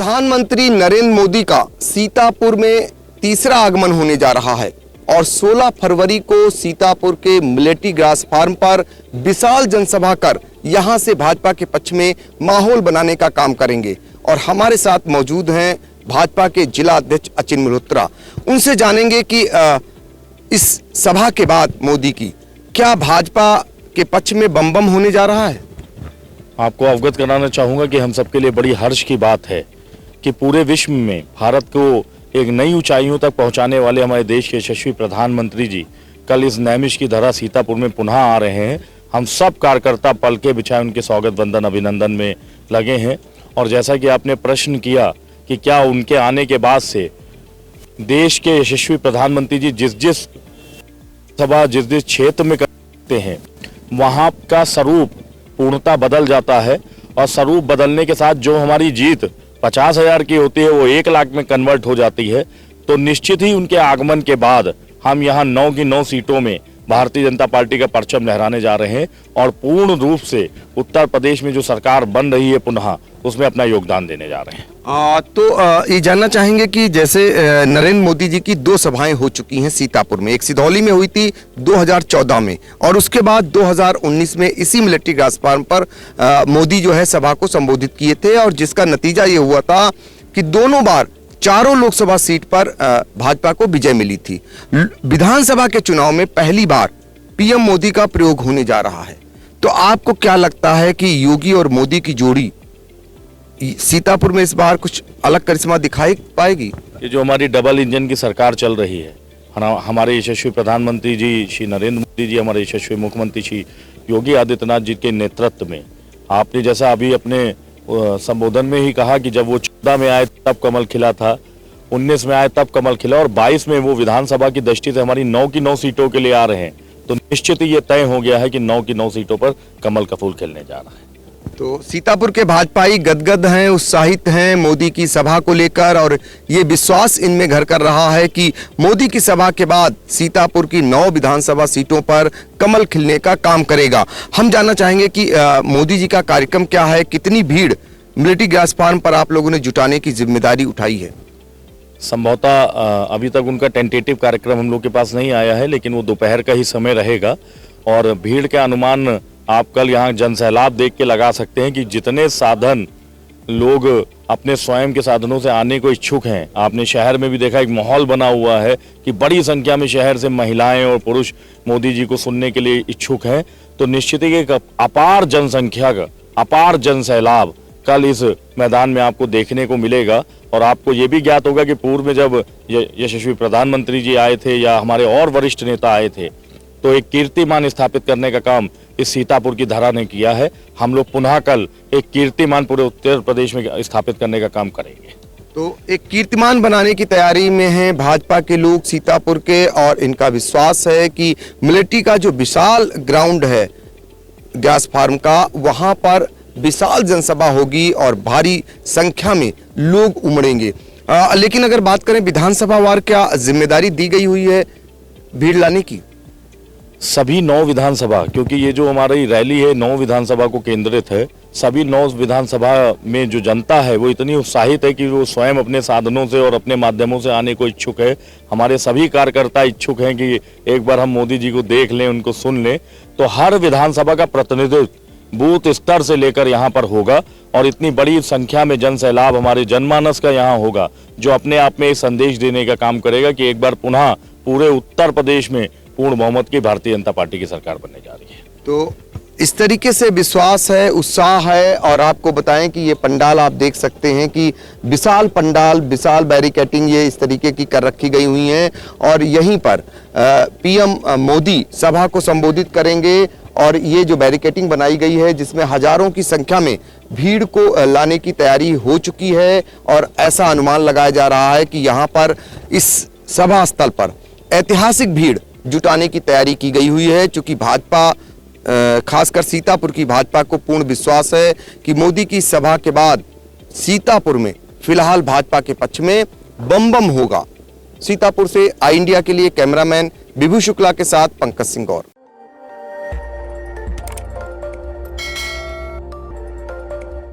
प्रधानमंत्री नरेंद्र मोदी का सीतापुर में तीसरा आगमन होने जा रहा है और 16 फरवरी को सीतापुर के मिलिट्री ग्रास फार्म पर विशाल जनसभा कर यहां से भाजपा के पक्ष में माहौल बनाने का काम करेंगे। और हमारे साथ मौजूद हैं भाजपा के जिला अध्यक्ष अचिन मल्होत्रा। उनसे जानेंगे कि इस सभा के बाद मोदी की क्या भाजपा के पक्ष में बम बम होने जा रहा है। आपको अवगत कराना चाहूँगा कि हम सबके लिए बड़ी हर्ष की बात है कि पूरे विश्व में भारत को एक नई ऊंचाइयों तक पहुंचाने वाले हमारे देश के यशस्वी प्रधानमंत्री जी कल इस नैमिष की धरा सीतापुर में पुनः आ रहे हैं। हम सब कार्यकर्ता पल के बिछाए उनके स्वागत वंदन अभिनंदन में लगे हैं। और जैसा कि आपने प्रश्न किया कि क्या उनके आने के बाद से देश के यशस्वी प्रधानमंत्री जी जिस जिस क्षेत्र में करते हैं वहाँ का स्वरूप पूर्णता बदल जाता है। और स्वरूप बदलने के साथ जो हमारी जीत 50,000 की होती है वो 1 लाख में कन्वर्ट हो जाती है। तो निश्चित ही उनके आगमन के बाद हम यहाँ 9 की 9 सीटों में भारतीय जनता पार्टी का परचम लहराने जा रहे हैं और पूर्ण रूप से उत्तर प्रदेश में जो सरकार बन रही है पुनः उसमें अपना योगदान देने जा रहे हैं। ये जानना चाहेंगे कि जैसे नरेंद्र मोदी जी की 2 सभाएं हो चुकी हैं सीतापुर में, एक सिधौली में हुई थी 2014 में और उसके बाद 2019 में इसी मिलिट्री ग्रास फार्म पर मोदी जो है सभा को संबोधित किए थे और जिसका नतीजा ये हुआ था कि दोनों बार चारों लोकसभा सीट पर भाजपा को विजय मिली थी। विधानसभा के चुनाव में पहली बार पीएम मोदी का प्रयोग होने जा रहा है। तो आपको क्या लगता है कि योगी और मोदी की जोड़ी सीतापुर में इस बार कुछ अलग करिश्मा दिखाई पाएगी। ये जो हमारी डबल इंजन की सरकार चल रही है, हमारे यशस्वी प्रधानमंत्री जी श्री नरेंद्र मोदी जी, हमारे यशस्वी मुख्यमंत्री श्री योगी आदित्यनाथ जी के नेतृत्व में, आपने जैसा अभी अपने संबोधन में ही कहा कि जब वो 14 में आए तब कमल खिला था, 19 में आए तब कमल खिला और 22 में वो विधानसभा की दृष्टि से हमारी 9 की 9 सीटों के लिए आ रहे हैं। तो निश्चित ही ये तय हो गया है कि 9 की 9 सीटों पर कमल का फूल खिलने जा रहा है। तो सीतापुर के भाजपाई गदगद हैं, उत्साहित हैं मोदी की सभा को लेकर और ये विश्वास इनमें घर कर रहा है कि मोदी की सभा के बाद सीतापुर की 9 विधानसभा सीटों पर कमल खिलने का काम करेगा। हम जानना चाहेंगे कि मोदी जी का कार्यक्रम क्या है, कितनी भीड़ मिलिट्री ग्रास फार्म पर आप लोगों ने जुटाने की जिम्मेदारी उठाई है। संभवतः अभी तक उनका टेंटेटिव कार्यक्रम हम लोग के पास नहीं आया है, लेकिन वो दोपहर का ही समय रहेगा। और भीड़ के अनुमान आप कल यहाँ जनसैलाब देख के लगा सकते हैं कि जितने साधन लोग अपने स्वयं के साधनों से आने को इच्छुक हैं। आपने शहर में भी देखा, एक माहौल बना हुआ है कि बड़ी संख्या में शहर से महिलाएं और पुरुष मोदी जी को सुनने के लिए इच्छुक हैं। तो निश्चित ही एक अपार जनसंख्या का अपार जनसैलाब कल इस मैदान में आपको देखने को मिलेगा। और आपको ये भी ज्ञात होगा कि पूर्व में जब यशस्वी प्रधानमंत्री जी आए थे या हमारे और वरिष्ठ नेता आए थे तो एक कीर्तिमान स्थापित करने का काम इस सीतापुर की धरा ने किया है। हम लोग पुनः कल एक कीर्तिमान पूरे उत्तर प्रदेश में स्थापित करने का काम करेंगे। तो एक कीर्तिमान बनाने की तैयारी में हैं भाजपा के लोग सीतापुर के और इनका विश्वास है कि मिलिट्री का जो विशाल ग्राउंड है ग्रास फार्म का, वहां पर विशाल जनसभा होगी और भारी संख्या में लोग उमड़ेंगे। लेकिन अगर बात करें विधानसभा वार, क्या जिम्मेदारी दी गई हुई है भीड़ लाने की। सभी 9 विधानसभा, क्योंकि ये जो हमारी रैली है 9 विधानसभा को केंद्रित है, सभी 9 विधानसभा में जो जनता है वो इतनी उत्साहित है कि वो स्वयं अपने साधनों से और अपने माध्यमों से आने को इच्छुक है। हमारे सभी कार्यकर्ता इच्छुक हैं कि एक बार हम मोदी जी को देख लें, उनको सुन लें। तो हर विधानसभा का प्रतिनिधित्व बूथ स्तर से लेकर यहाँ पर होगा और इतनी बड़ी संख्या में जनसैलाब हमारे जनमानस का यहाँ होगा जो अपने आप में एक संदेश देने का काम करेगा कि एक बार पुनः पूरे उत्तर प्रदेश में पूर्ण बहुमत की भारतीय जनता पार्टी की सरकार बनने जा रही है। तो इस तरीके से विश्वास है, उत्साह है। और आपको बताएं कि ये पंडाल आप देख सकते हैं कि विशाल पंडाल, विशाल बैरिकेटिंग ये इस तरीके की कर रखी गई हुई हैं और यहीं पर पीएम मोदी सभा को संबोधित करेंगे। और ये जो बैरिकेटिंग बनाई गई है जिसमें हजारों की संख्या में भीड़ को लाने की तैयारी हो चुकी है और ऐसा अनुमान लगाया जा रहा है कि यहाँ पर इस सभा स्थल पर ऐतिहासिक भीड़ जुटाने की तैयारी की गई हुई है। चूंकि भाजपा, खासकर सीतापुर की भाजपा को पूर्ण विश्वास है कि मोदी की सभा के बाद सीतापुर में फिलहाल भाजपा के पक्ष में बम बम होगा। सीतापुर से आई इंडिया के लिए कैमरामैन विभू शुक्ला के साथ पंकज सिंह गौर।